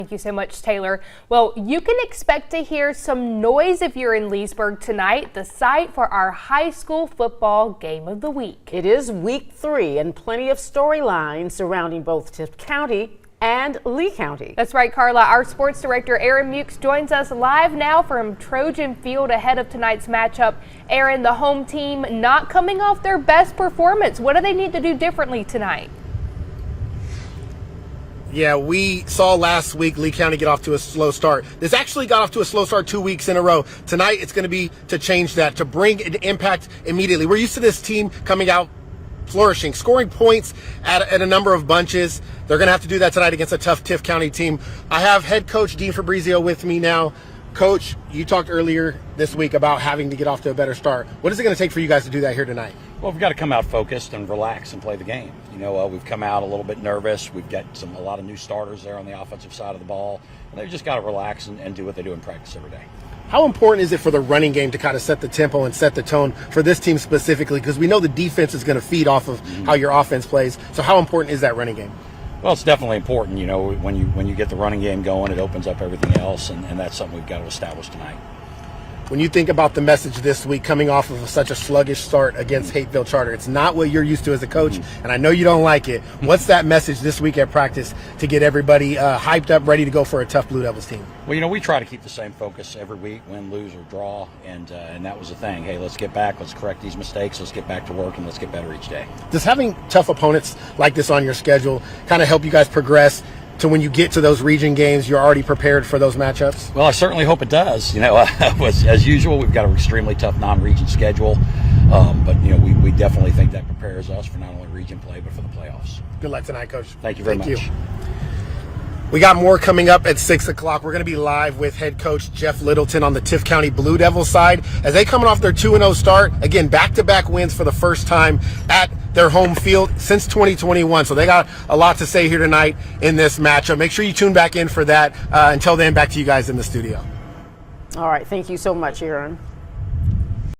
Thank you so much, Taylor. Well, you can expect to hear some noise if you're in Leesburg tonight, the site for our high school football game of the week. It is week 3 and plenty of storylines surrounding both Tift County and Lee County. That's right, Carla. Our sports director, Aaron Mukes, joins us live now from Trojan Field ahead of tonight's matchup. Aaron, the home team not coming off their best performance. What do they need to do differently tonight? Yeah, we saw last week Lee County get off to a slow start. This actually got off to a slow start 2 weeks in a row. Tonight, it's going to be to change that, to bring an impact immediately. We're used to this team coming out flourishing, scoring points at a number of bunches. They're going to have to do that tonight against a tough Tift County team. I have head coach Dean Fabrizio with me now. Coach, you talked earlier this week about having to get off to a better start. What is it going to take for you guys to do that here tonight? Well, we've got to come out focused and relax and play the game. You know, we've come out a little bit nervous. We've got a lot of new starters there on the offensive side of the ball. And they've just got to relax and do what they do in practice every day. How important is it for the running game to kind of set the tempo and set the tone for this team specifically? Because we know the defense is going to feed off of how your offense plays. So how important is that running game? Well, it's definitely important. You know, when you get the running game going, it opens up everything else, and that's something we've got to establish tonight. When you think about the message this week coming off of such a sluggish start against Hateville Charter, it's not what you're used to as a coach, and I know you don't like it. What's that message this week at practice to get everybody hyped up, ready to go for a tough Blue Devils team? Well, you know, we try to keep the same focus every week, win, lose, or draw, and that was the thing. Hey, let's get back, let's correct these mistakes, let's get back to work, and let's get better each day. Does having tough opponents like this on your schedule kind of help you guys progress to when you get to those region games, you're already prepared for those matchups? Well, I certainly hope it does. You know, as usual, we've got an extremely tough non-region schedule, but you know, we definitely think that prepares us for not only region play but for the playoffs. Good luck tonight, Coach. Thank you very much. We got more coming up at 6 o'clock. We're going to be live with head coach Jeff Littleton on the Tift County Blue Devils side as they coming off their 2-0 start. Again, back-to-back wins for the first time at their home field since 2021. So they got a lot to say here tonight in this matchup. Make sure you tune back in for that. Until then, back to you guys in the studio. All right. Thank you so much, Aaron.